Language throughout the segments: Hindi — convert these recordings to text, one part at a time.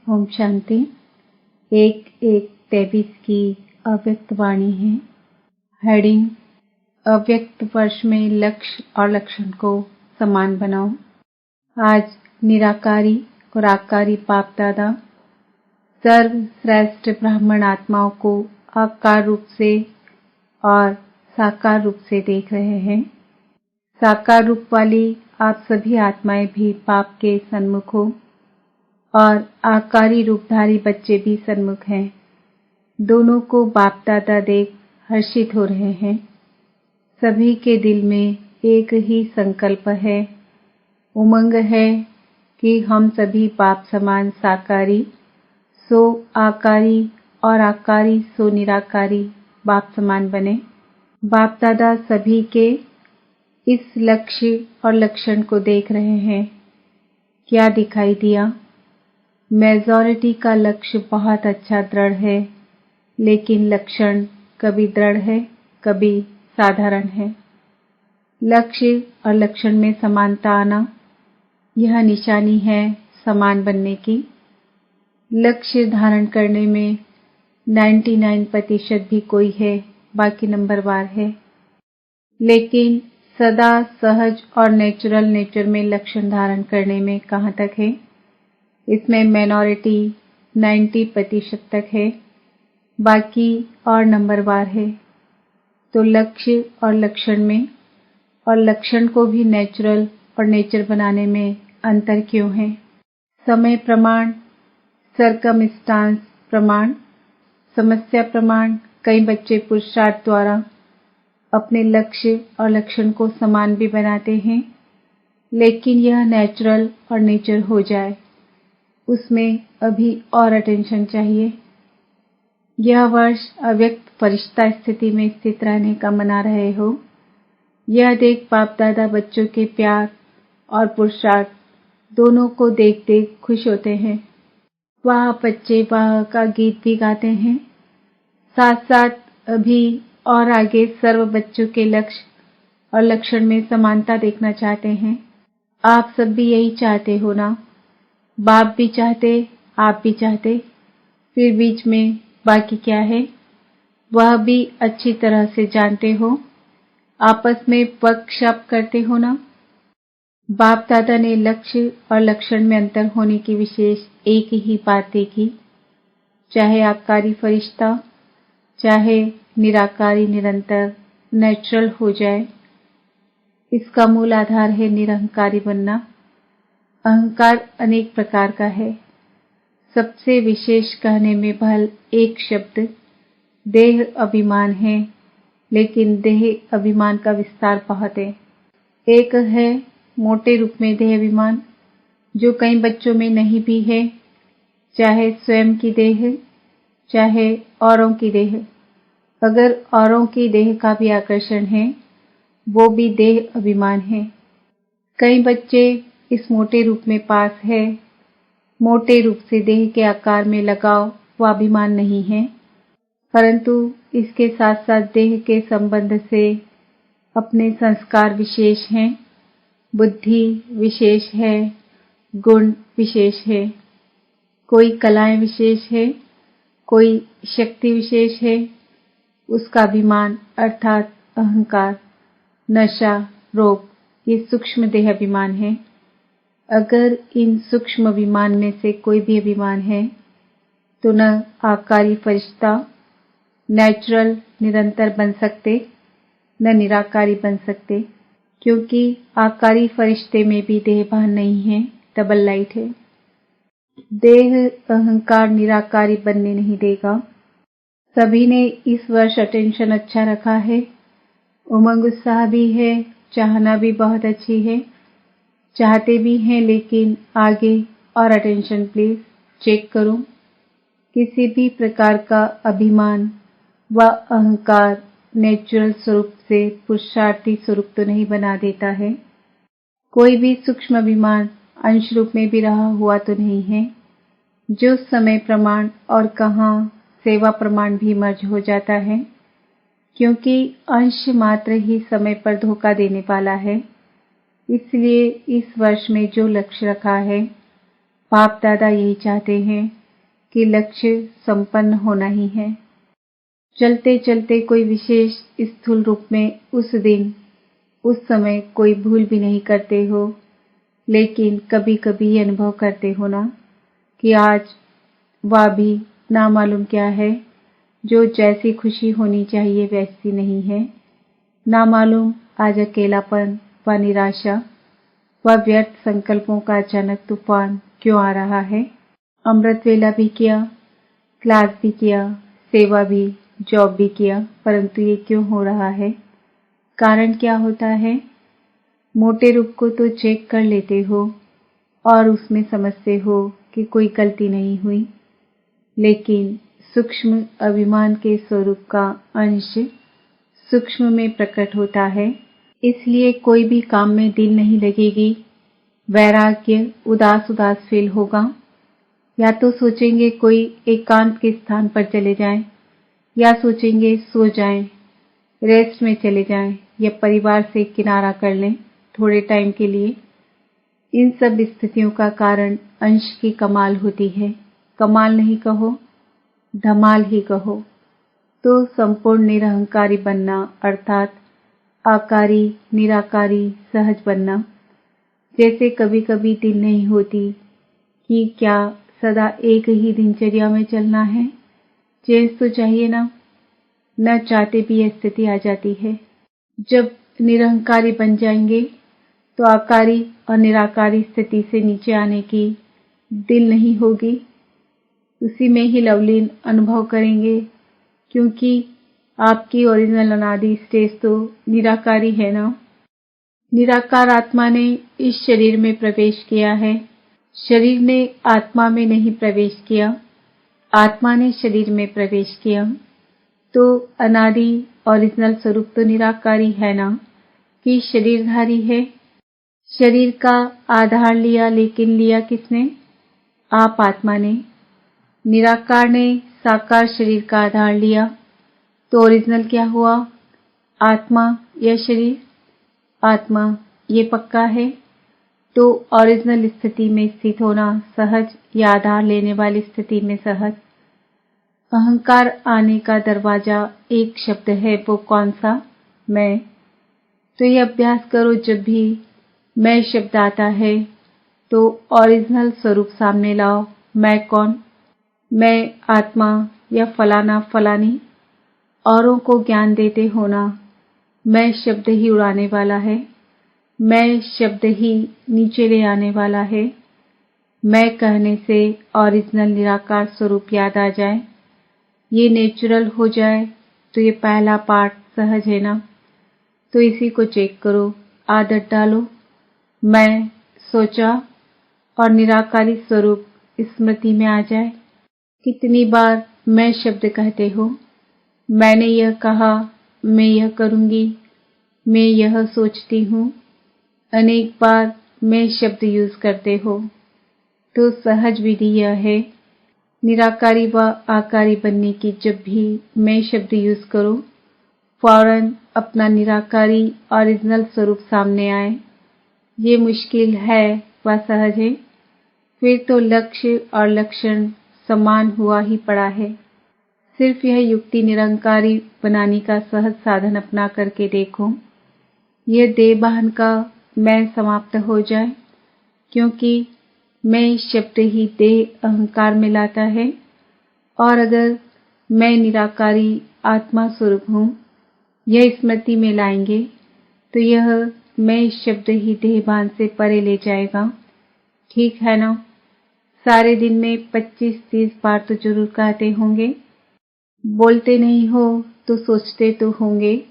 ओम शांति। 1-1-23 की अव्यक्त वाणी है। हेडिंग: अव्यक्त वर्ष में लक्ष्य और लक्षण को समान बनाओ। आज निराकारी और आकारी बाप दादा सर्वश्रेष्ठ ब्राह्मण आत्माओं को आकार रूप से और साकार रूप से देख रहे हैं। साकार रूप वाली आप सभी आत्माएं भी बाप के सन्मुख हो और आकारी रूपधारी बच्चे भी सन्मुख हैं। दोनों को बाप दादा देख हर्षित हो रहे हैं। सभी के दिल में एक ही संकल्प है, उमंग है कि हम सभी बाप समान साकारी सो आकारी और आकारी सो निराकारी बाप समान बने। बाप दादा सभी के इस लक्ष्य और लक्षण को देख रहे हैं। क्या दिखाई दिया? मेजॉरिटी का लक्ष्य बहुत अच्छा दृढ़ है, लेकिन लक्षण कभी दृढ़ है, कभी साधारण है। लक्ष्य और लक्षण में समानता आना, यह निशानी है समान बनने की। लक्ष्य धारण करने में 99% भी कोई है, बाकी नंबरवार है। लेकिन सदा सहज और नेचुरल नेचर में लक्षण धारण करने में कहाँ तक है? इसमें माइनॉरिटी 90% तक है, बाकी और नंबरवार है। तो लक्ष्य और लक्षण में और लक्षण को भी नेचुरल और नेचर बनाने में अंतर क्यों है? समय प्रमाण, सरकमस्टांस प्रमाण, समस्या प्रमाण कई बच्चे पुरुषार्थ द्वारा अपने लक्ष्य और लक्षण को समान भी बनाते हैं, लेकिन यह नेचुरल और नेचर हो जाए, उसमें अभी और अटेंशन चाहिए। यह वर्ष अव्यक्त फरिश्ता स्थिति में स्थित रहने का मना रहे हो। यह देख बाप दादा बच्चों के प्यार और पुरुषार्थ दोनों को देख देख खुश होते हैं। वाह बच्चे वाह का गीत भी गाते हैं। साथ साथ अभी और आगे सर्व बच्चों के लक्ष्य और लक्षण में समानता देखना चाहते हैं। आप सब भी यही चाहते हो ना? बाप भी चाहते, आप भी चाहते, फिर बीच में बाकी क्या है? वह भी अच्छी तरह से जानते हो। आपस में वर्कशॉप करते हो ना? बाप दादा ने लक्ष्य और लक्षण में अंतर होने की विशेष एक ही बात देखी। चाहे आकारी फरिश्ता, चाहे निराकारी निरंतर नेचुरल हो जाए, इसका मूल आधार है निरहंकारी बनना। अहंकार अनेक प्रकार का है। सबसे विशेष कहने में भल एक शब्द देह अभिमान है, लेकिन देह अभिमान का विस्तार बहुत है। एक है मोटे रूप में देह अभिमान, जो कई बच्चों में नहीं भी है, चाहे स्वयं की देह, चाहे औरों की देह। अगर औरों की देह का भी आकर्षण है, वो भी देह अभिमान है। कई बच्चे इस मोटे रूप में पास है। मोटे रूप से देह के आकार में लगाव व अभिमान नहीं है, परंतु इसके साथ साथ देह के संबंध से अपने संस्कार विशेष हैं, बुद्धि विशेष है, गुण विशेष है। कोई कलाएं विशेष है, कोई शक्ति विशेष है। उसका अभिमान अर्थात अहंकार, नशा, रोग, ये सूक्ष्म देह अभिमान है। अगर इन सूक्ष्म अभिमान में से कोई भी अभिमान है, तो न आकारी फरिश्ता नेचुरल निरंतर बन सकते, न निराकारी बन सकते, क्योंकि आकारी फरिश्ते में भी देह भान नहीं है, डबल लाइट है। देह अहंकार निराकारी बनने नहीं देगा। सभी ने इस वर्ष अटेंशन अच्छा रखा है। उमंग उत्साह भी है, चाहना भी बहुत अच्छी है। चाहते भी हैं, लेकिन आगे और अटेंशन प्लीज चेक करो। किसी भी प्रकार का अभिमान व अहंकार नेचुरल स्वरूप से पुरुषार्थी स्वरूप तो नहीं बना देता है। कोई भी सूक्ष्म अभिमान अंश रूप में भी रहा हुआ तो नहीं है, जो समय प्रमाण और कहाँ सेवा प्रमाण भी मर्ज हो जाता है, क्योंकि अंश मात्र ही समय पर धोखा देने वाला है। इसलिए इस वर्ष में जो लक्ष्य रखा है, बाप दादा यही चाहते हैं कि लक्ष्य संपन्न होना ही है। चलते चलते कोई विशेष स्थूल रूप में उस दिन उस समय कोई भूल भी नहीं करते हो, लेकिन कभी कभी ये अनुभव करते हो ना कि आज वह भी ना मालूम क्या है, जो जैसी खुशी होनी चाहिए वैसी नहीं है। ना मालूम आज अकेलापन व निराशा व व्यर्थ संकल्पों का अचानक तूफान क्यों आ रहा है। अमृत वेला भी किया, क्लास भी किया, सेवा भी, जॉब भी किया, परंतु ये क्यों हो रहा है? कारण क्या होता है? मोटे रूप को तो चेक कर लेते हो और उसमें समझते हो कि कोई गलती नहीं हुई, लेकिन सूक्ष्म अभिमान के स्वरूप का अंश सूक्ष्म में प्रकट होता है। इसलिए कोई भी काम में दिल नहीं लगेगी, वैराग्य उदास उदास फील होगा। या तो सोचेंगे कोई एकांत के स्थान पर चले जाएं, या सोचेंगे सो जाएं, रेस्ट में चले जाएं, या परिवार से किनारा कर लें थोड़े टाइम के लिए। इन सब स्थितियों का कारण अंश की कमाल होती है। कमाल नहीं कहो, धमाल ही कहो। तो संपूर्ण निरहंकारी बनना अर्थात आकारी, निराकारी, सहज बनना। जैसे कभी कभी दिल नहीं होती कि क्या सदा एक ही दिनचर्या में चलना है, चेंज तो चाहिए ना। न चाहते भी यह स्थिति आ जाती है। जब निरहंकारी बन जाएंगे तो आकारी और निराकारी स्थिति से नीचे आने की दिल नहीं होगी, उसी में ही लवलीन अनुभव करेंगे, क्योंकि आपकी ओरिजिनल अनादि स्टेज तो निराकारी है ना। निराकार आत्मा ने इस शरीर में प्रवेश किया है, शरीर ने आत्मा में नहीं प्रवेश किया, आत्मा ने शरीर में प्रवेश किया। तो अनादि ओरिजिनल स्वरूप तो निराकारी है ना, कि शरीरधारी है। शरीर का आधार लिया, लेकिन लिया किसने? आप आत्मा ने। निराकार ने साकार शरीर का आधार लिया, तो ओरिजिनल क्या हुआ? आत्मा या शरीर? आत्मा, ये पक्का है। तो ओरिजिनल स्थिति में स्थित होना सहज, या आधार लेने वाली स्थिति में सहज। अहंकार आने का दरवाजा एक शब्द है, वो कौन सा? मैं। तो ये अभ्यास करो, जब भी मैं शब्द आता है तो ओरिजिनल स्वरूप सामने लाओ। मैं कौन? मैं आत्मा या फलाना फलानी। औरों को ज्ञान देते हो ना, मैं शब्द ही उड़ाने वाला है, मैं शब्द ही नीचे ले आने वाला है। मैं कहने से ओरिजिनल निराकार स्वरूप याद आ जाए, ये नेचुरल हो जाए, तो ये पहला पार्ट सहज है ना। तो इसी को चेक करो, आदत डालो। मैं सोचा और निराकारी स्वरूप स्मृति में आ जाए। कितनी बार मैं शब्द कहते हो? मैंने यह कहा, मैं यह करूंगी, मैं यह सोचती हूँ। अनेक बार मैं शब्द यूज करते हो। तो सहज विधि यह है, निराकारी व आकारी बनने की। जब भी मैं शब्द यूज करो, फौरन अपना निराकारी ओरिजिनल स्वरूप सामने आए। ये मुश्किल है व सहज है, फिर तो लक्ष्य और लक्षण समान हुआ ही पड़ा है। सिर्फ यह युक्ति निरंकारी बनाने का सहज साधन अपना करके देखो। यह देहभान का मैं समाप्त हो जाए, क्योंकि मैं शब्द ही देह अहंकार में लाता है। और अगर मैं निराकारी आत्मा स्वरूप हूँ, यह स्मृति में लाएंगे, तो यह मैं शब्द ही देहभान से परे ले जाएगा। ठीक है ना? सारे दिन में 25-30 बार तो जरूर कहते होंगे। बोलते नहीं हो तो सोचते तो होंगे,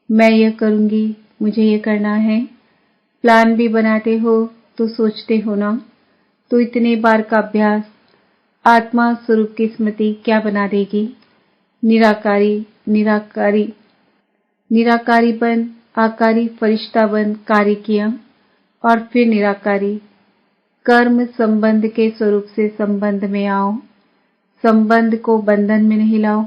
मैं यह करूंगी, मुझे यह करना है। प्लान भी बनाते हो तो सोचते हो ना। तो इतने बार का अभ्यास आत्मा स्वरूप की स्मृति क्या बना देगी? निराकारी, निराकारी, निराकारी बन, आकारी फरिश्ता बन कार्य किया, और फिर निराकारी। कर्म संबंध के स्वरूप से संबंध में आओ, संबंध को बंधन में नहीं लाओ।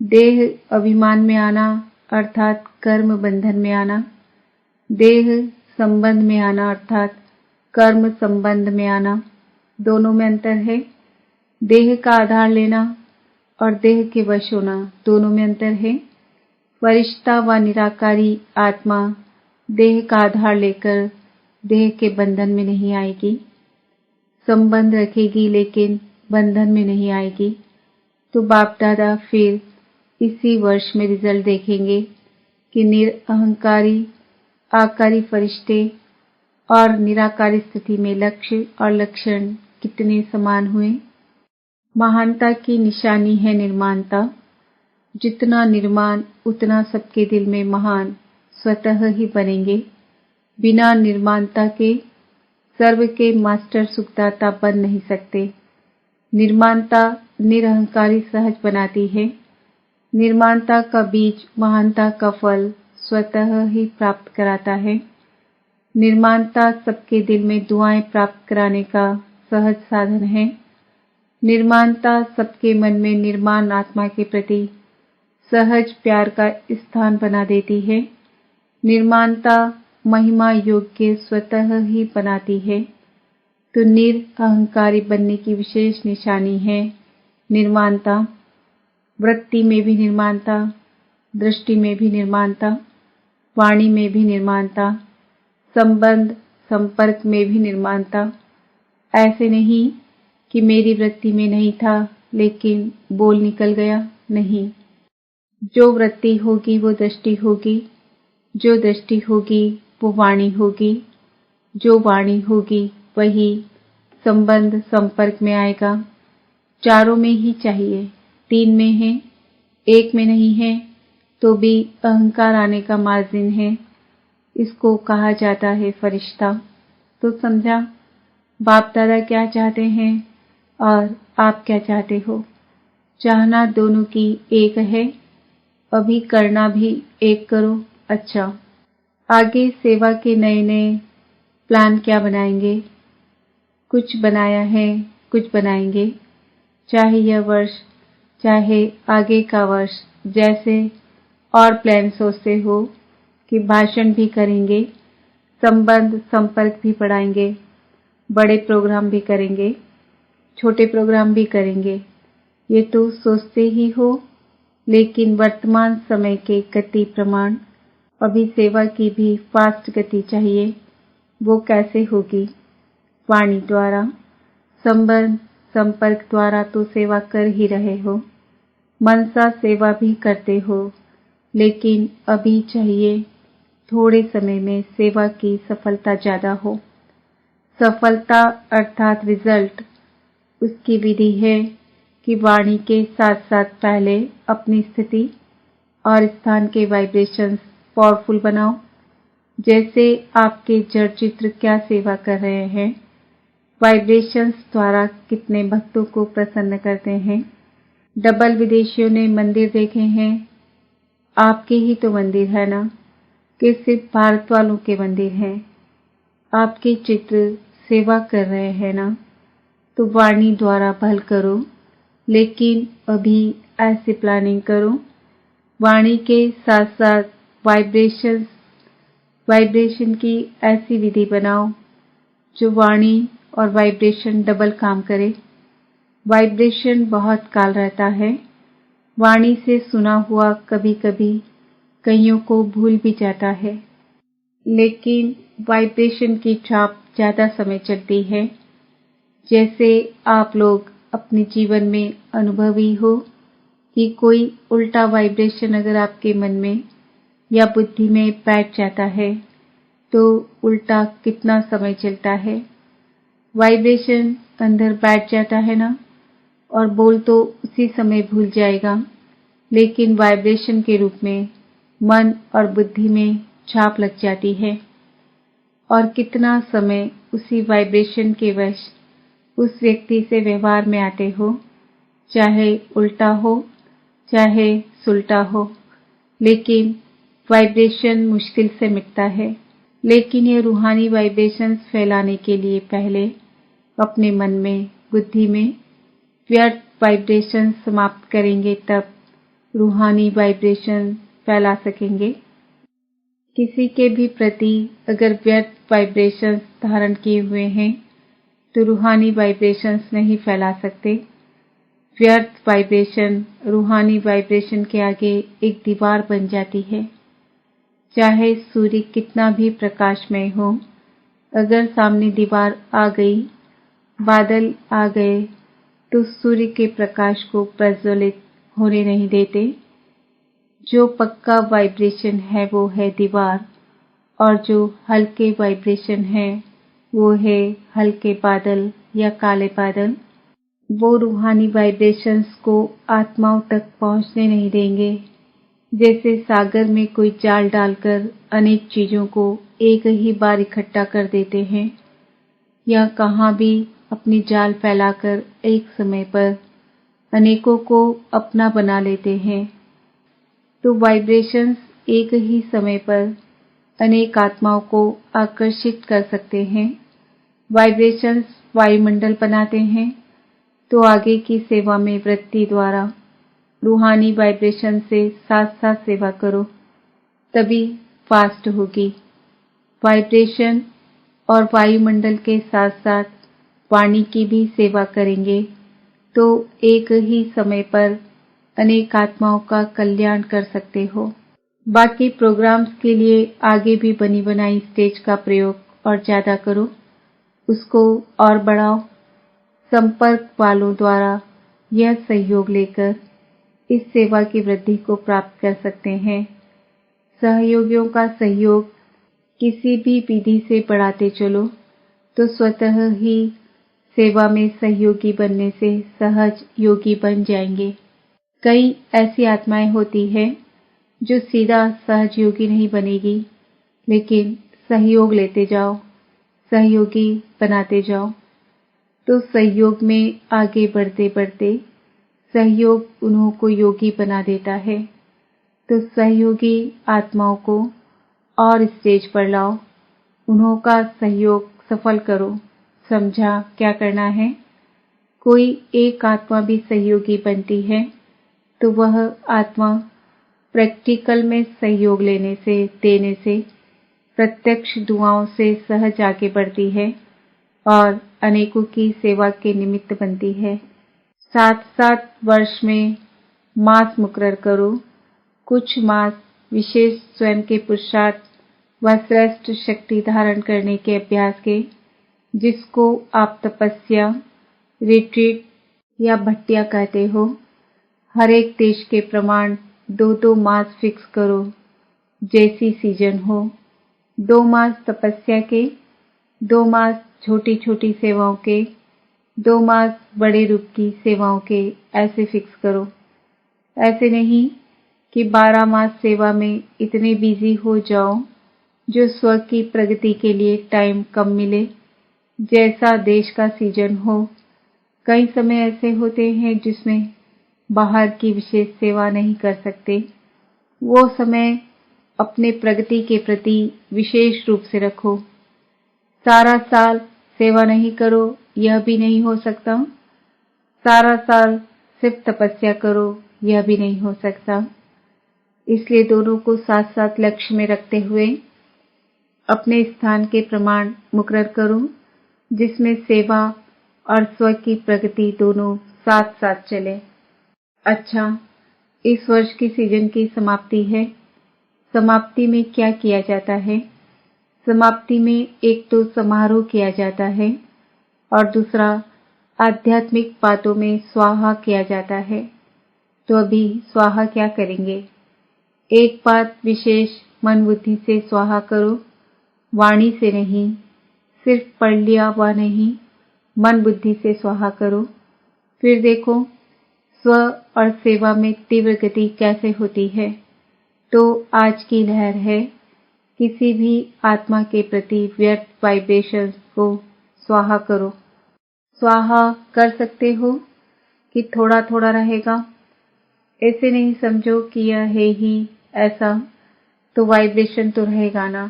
देह अभिमान में आना अर्थात कर्म बंधन में आना, देह संबंध में आना अर्थात कर्म संबंध में आना। दोनों में अंतर है। देह का आधार लेना और देह के वश होना, दोनों में अंतर है। फरिश्ता व निराकारी आत्मा देह का आधार लेकर देह के बंधन में नहीं आएगी, संबंध रखेगी लेकिन बंधन में नहीं आएगी। तो बाप दादा फिर इसी वर्ष में रिजल्ट देखेंगे कि निरअहंकारी आकारी फरिश्ते और निराकारी स्थिति में लक्ष्य और लक्षण कितने समान हुए। महानता की निशानी है निर्माणता। जितना निर्माण उतना सबके दिल में महान स्वतः ही बनेंगे। बिना निर्माणता के सर्व के मास्टर सुखदाता बन नहीं सकते। निर्माणता निरहंकारी सहज बनाती है। निर्माणता का बीज महानता का फल स्वतः ही प्राप्त कराता है। निर्माणता सबके दिल में दुआएं प्राप्त कराने का सहज साधन है। निर्माणता सबके मन में निर्माण आत्मा के प्रति सहज प्यार का स्थान बना देती है। निर्माणता महिमा योग्य स्वतः ही बनाती है। तो निरअहंकारी बनने की विशेष निशानी है निर्माणता। वृत्ति में भी निर्माणता, दृष्टि में भी निर्माणता, वाणी में भी निर्माणता, संबंध संपर्क में भी निर्माणता। ऐसे नहीं कि मेरी वृत्ति में नहीं था लेकिन बोल निकल गया, नहीं। जो वृत्ति होगी वो दृष्टि होगी, जो दृष्टि होगी वो वाणी होगी, जो वाणी होगी वही संबंध संपर्क में आएगा। चारों में ही चाहिए, तीन में है, एक में नहीं है तो भी अहंकार आने का मार्जिन है। इसको कहा जाता है फरिश्ता। तो समझा बाप दादा क्या चाहते हैं और आप क्या चाहते हो। चाहना दोनों की एक है, अभी करना भी एक करो। अच्छा, आगे सेवा के नए नए प्लान क्या बनाएंगे। कुछ बनाया है, कुछ बनाएंगे। चाहे यह वर्ष, चाहे आगे का वर्ष, जैसे और प्लान सोचते हो कि भाषण भी करेंगे, संबंध संपर्क भी बढ़ाएंगे, बड़े प्रोग्राम भी करेंगे, छोटे प्रोग्राम भी करेंगे। ये तो सोचते ही हो, लेकिन वर्तमान समय के गति प्रमाण अभी सेवा की भी फास्ट गति चाहिए। वो कैसे होगी। वाणी द्वारा, संबंध संपर्क द्वारा तो सेवा कर ही रहे हो, मनसा सेवा भी करते हो, लेकिन अभी चाहिए थोड़े समय में सेवा की सफलता ज्यादा हो। सफलता अर्थात रिजल्ट, उसकी विधि है कि वाणी के साथ साथ पहले अपनी स्थिति और स्थान के वाइब्रेशंस पावरफुल बनाओ। जैसे आपके जड़ चित्र क्या सेवा कर रहे हैं, वाइब्रेशंस द्वारा कितने भक्तों को प्रसन्न करते हैं। डबल विदेशियों ने मंदिर देखे हैं, आपके ही तो मंदिर है ना, कि सिर्फ भारत वालों के मंदिर हैं। आपके चित्र सेवा कर रहे हैं ना, तो वाणी द्वारा भल करो, लेकिन अभी ऐसे प्लानिंग करो। वाणी के साथ साथ वाइब्रेशन की ऐसी विधि बनाओ जो वाणी और वाइब्रेशन डबल काम करे। वाइब्रेशन बहुत काल रहता है। वाणी से सुना हुआ कभी कभी कईयों को भूल भी जाता है, लेकिन वाइब्रेशन की छाप ज्यादा समय चलती है। जैसे आप लोग अपने जीवन में अनुभवी हो कि कोई उल्टा वाइब्रेशन अगर आपके मन में या बुद्धि में बैठ जाता है तो उल्टा कितना समय चलता है। वाइब्रेशन अंदर बैठ जाता है ना, और बोल तो उसी समय भूल जाएगा, लेकिन वाइब्रेशन के रूप में मन और बुद्धि में छाप लग जाती है। और कितना समय उसी वाइब्रेशन के वश उस व्यक्ति से व्यवहार में आते हो, चाहे उल्टा हो चाहे सुलटा हो, लेकिन वाइब्रेशन मुश्किल से मिटता है। लेकिन ये रूहानी वाइब्रेशंस फैलाने के लिए पहले अपने मन में बुद्धि में व्यर्थ वाइब्रेशन समाप्त करेंगे, तब रूहानी वाइब्रेशन फैला सकेंगे। किसी के भी प्रति अगर व्यर्थ वाइब्रेशंस धारण किए हुए हैं तो रूहानी वाइब्रेशंस नहीं फैला सकते। व्यर्थ वाइब्रेशन रूहानी वाइब्रेशन के आगे एक दीवार बन जाती है। चाहे सूर्य कितना भी प्रकाशमय हो, अगर सामने दीवार आ गई, बादल आ गए, तो सूर्य के प्रकाश को प्रज्वलित होने नहीं देते। जो पक्का वाइब्रेशन है वो है दीवार, और जो हल्के वाइब्रेशन है वो है हल्के बादल या काले बादल। वो रूहानी वाइब्रेशंस को आत्माओं तक पहुंचने नहीं देंगे। जैसे सागर में कोई जाल डालकर अनेक चीजों को एक ही बार इकट्ठा कर देते हैं, या कहाँ भी अपनी जाल फैलाकर एक समय पर अनेकों को अपना बना लेते हैं, तो वाइब्रेशंस एक ही समय पर अनेक आत्माओं को आकर्षित कर सकते हैं। वाइब्रेशंस वायुमंडल बनाते हैं, तो आगे की सेवा में वृत्ति द्वारा रूहानी वाइब्रेशन से साथ साथ सेवा करो, तभी फास्ट होगी। वाइब्रेशन और वायुमंडल के साथ साथ वाणी की भी सेवा करेंगे तो एक ही समय पर अनेक आत्माओं का कल्याण कर सकते हो। बाकी प्रोग्राम्स के लिए आगे भी बनी बनाई स्टेज का प्रयोग और ज्यादा करो, उसको और बढ़ाओ। संपर्क वालों द्वारा यह सहयोग लेकर इस सेवा की वृद्धि को प्राप्त कर सकते हैं। सहयोगियों का सहयोग किसी भी विधि से बढ़ाते चलो तो स्वतः ही सेवा में सहयोगी बनने से सहज योगी बन जाएंगे। कई ऐसी आत्माएं होती हैं जो सीधा सहज योगी नहीं बनेगी, लेकिन सहयोग लेते जाओ, सहयोगी बनाते जाओ, तो सहयोग में आगे बढ़ते बढ़ते सहयोग उन्हों को योगी बना देता है। तो सहयोगी आत्माओं को और स्टेज पर लाओ, उन्हों का सहयोग सफल करो। समझा क्या करना है? कोई एक आत्मा भी सहयोगी बनती है तो वह आत्मा प्रैक्टिकल में सहयोग लेने से, देने से, प्रत्यक्ष दुआओं से सहज आगे बढ़ती है और अनेकों की सेवा के निमित्त बनती है। 7-7 वर्ष में मास मुकर्रर करो। कुछ मास विशेष स्वयं के पुरुषार्थ व श्रेष्ठ शक्ति धारण करने के अभ्यास के, जिसको आप तपस्या, रिट्रीट या भट्टिया कहते हो। हर एक देश के प्रमाण 2-2 मास फिक्स करो, जैसी सीजन हो। 2 मास तपस्या के, 2 मास छोटी छोटी सेवाओं के, 2 मास बड़े रूप की सेवाओं के, ऐसे फिक्स करो। ऐसे नहीं कि 12 मास सेवा में इतने बिजी हो जाओ जो स्व की प्रगति के लिए टाइम कम मिले। जैसा देश का सीजन हो। कई समय ऐसे होते हैं जिसमें बाहर की विशेष सेवा नहीं कर सकते। वो समय अपने प्रगति के प्रति विशेष रूप से रखो। सारा साल सेवा नहीं करो, यह भी नहीं हो सकता। सारा साल सिर्फ तपस्या करो, यह भी नहीं हो सकता। इसलिए दोनों को साथ साथ लक्ष्य में रखते हुए अपने स्थान के प्रमाण मुकर्रर करो, जिसमें सेवा और स्व की प्रगति दोनों साथ साथ चले। अच्छा, इस वर्ष की सीजन की समाप्ति है। समाप्ति में क्या किया जाता है? समाप्ति में एक तो समारोह किया जाता है और दूसरा आध्यात्मिक बातों में स्वाहा किया जाता है। तो अभी स्वाहा क्या करेंगे? एक बात विशेष मन बुद्धि से स्वाहा करो, वाणी से नहीं। सिर्फ पढ़ लिया व नहीं, मन बुद्धि से स्वाहा करो। फिर देखो स्व और सेवा में तीव्र गति कैसे होती है। तो आज की लहर है, किसी भी आत्मा के प्रति व्यर्थ वाइब्रेशंस को स्वाहा करो। स्वाहा कर सकते हो कि थोड़ा थोड़ा रहेगा। ऐसे नहीं समझो कि यह है ही ऐसा, तो वाइब्रेशन तो रहेगा ना,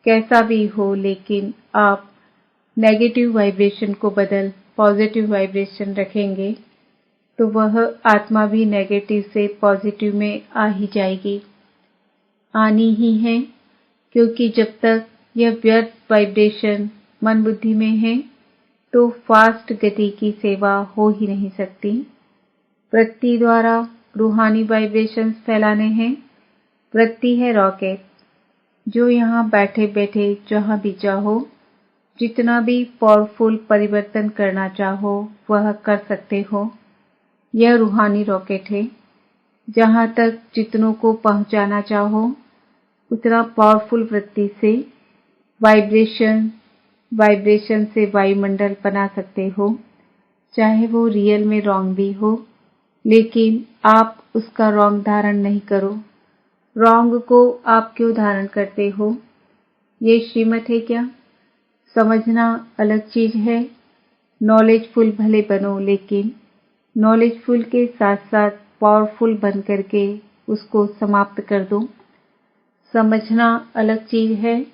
कैसा भी हो। लेकिन आप नेगेटिव वाइब्रेशन को बदल पॉजिटिव वाइब्रेशन रखेंगे तो वह आत्मा भी नेगेटिव से पॉजिटिव में आ ही जाएगी, आनी ही है। क्योंकि जब तक यह व्यर्थ वाइब्रेशन मन बुद्धि में है तो फास्ट गति की सेवा हो ही नहीं सकती। वृत्ति द्वारा रूहानी वाइब्रेशंस फैलाने हैं। वृत्ति है रॉकेट, जो यहाँ बैठे बैठे जहाँ भी चाहो, जितना भी पावरफुल परिवर्तन करना चाहो वह कर सकते हो। यह रूहानी रॉकेट है। जहाँ तक जितनों को पहुँचाना चाहो उतना पावरफुल वृत्ति से वाइब्रेशन से वायुमंडल बना सकते हो। चाहे वो रियल में रॉन्ग भी हो, लेकिन आप उसका रॉन्ग धारण नहीं करो। रॉन्ग को आप क्यों धारण करते हो? ये श्रीमत है क्या? समझना अलग चीज है। नॉलेजफुल भले बनो, लेकिन नॉलेजफुल के साथ साथ पावरफुल बन करके उसको समाप्त कर दो। समझना अलग चीज है,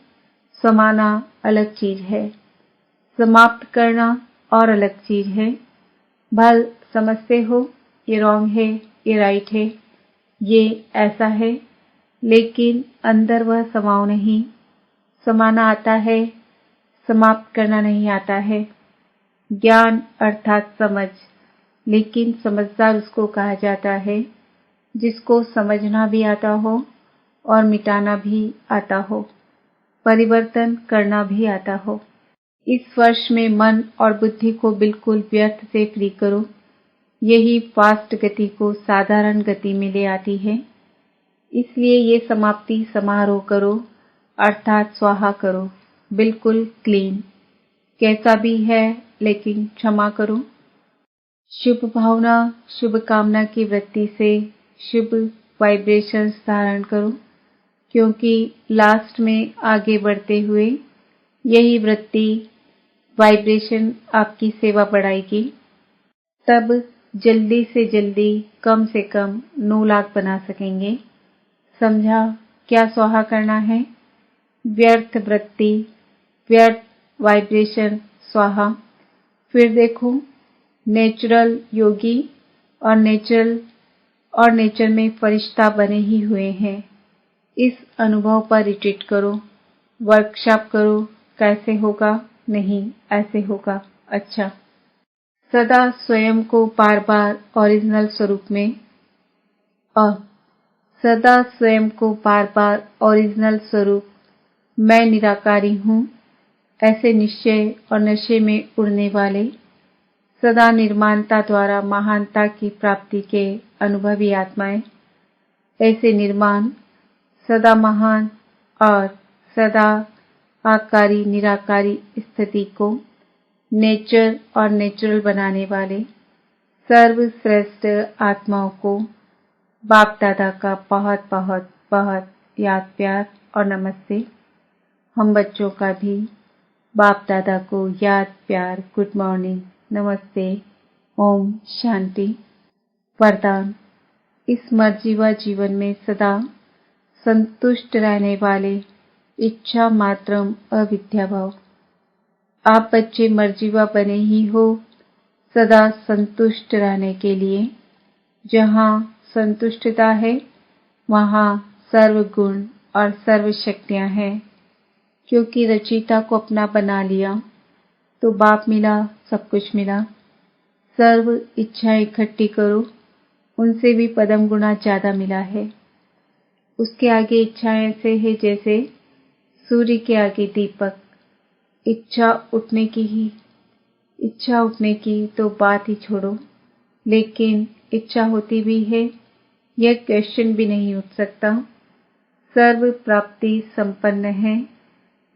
समाना अलग चीज है। समाप्त करना और अलग चीज है। भल समझते हो ये रॉन्ग है, ये राइट है, ये ऐसा है, लेकिन अंदर वह समाओ नहीं। समाना आता है, समाप्त करना नहीं आता है। ज्ञान अर्थात समझ, लेकिन समझदार उसको कहा जाता है जिसको समझना भी आता हो और मिटाना भी आता हो, परिवर्तन करना भी आता हो। इस वर्ष में मन और बुद्धि को बिल्कुल व्यर्थ से फ्री करो। यही फास्ट गति को साधारण गति में ले आती है। इसलिए ये समाप्ति समारोह करो, अर्थात स्वाहा करो, बिल्कुल क्लीन। कैसा भी है, लेकिन क्षमा करो। शुभ भावना, शुभ कामना की वृत्ति से शुभ वाइब्रेशंस धारण करो, क्योंकि लास्ट में आगे बढ़ते हुए यही वृत्ति वाइब्रेशन आपकी सेवा बढ़ाएगी। तब जल्दी से जल्दी कम से कम 9 लाख बना सकेंगे। समझा क्या स्वाहा करना है? व्यर्थ वृत्ति, व्यर्थ वाइब्रेशन स्वाहा। फिर देखो, नेचुरल योगी और नेचर में फरिश्ता बने ही हुए हैं। इस अनुभव पर रिट्रीट करो, वर्कशॉप करो। कैसे होगा? नहीं, ऐसे होगा। अच्छा, सदा स्वयं को बार बार ओरिजिनल स्वरूप में और सदा स्वयं को बार बार ओरिजिनल स्वरूप मैं निराकारी हूँ, ऐसे निश्चय और नशे में उड़ने वाले, सदा निर्माणता द्वारा महानता की प्राप्ति के अनुभवी आत्माएं। ऐसे निर्माण, सदा महान और सदा आकारी निराकारी स्थिति को नेचर और नेचुरल बनाने वाले सर्वश्रेष्ठ आत्माओं को बाप दादा का बहुत बहुत बहुत याद प्यार और नमस्ते। हम बच्चों का भी बाप दादा को याद प्यार, गुड मॉर्निंग, नमस्ते, ओम शांति। वरदान, इस मर्जीवा जीवन में सदा संतुष्ट रहने वाले इच्छा मात्रम अविद्या भाव। आप बच्चे मर्जीवा बने ही हो सदा संतुष्ट रहने के लिए। जहाँ संतुष्टता है वहाँ सर्व गुण और सर्व शक्तियाँ हैं। क्योंकि रचयिता को अपना बना लिया तो बाप मिला, सब कुछ मिला। सर्व इच्छाएं इकट्ठी करो, उनसे भी पदम गुना ज्यादा मिला है। उसके आगे इच्छाएं ऐसे है जैसे सूर्य के आगे दीपक। इच्छा उठने की तो बात ही छोड़ो, लेकिन इच्छा होती भी है यह क्वेश्चन भी नहीं उठ सकता। सर्व प्राप्ति संपन्न है,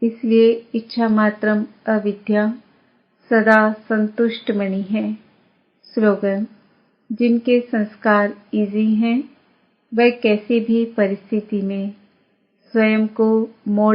इसलिए इच्छा मात्रम अविद्या सदा संतुष्ट मणि है। स्लोगन, जिनके संस्कार इजी हैं वह कैसी भी परिस्थिति में स्वयं को मोड़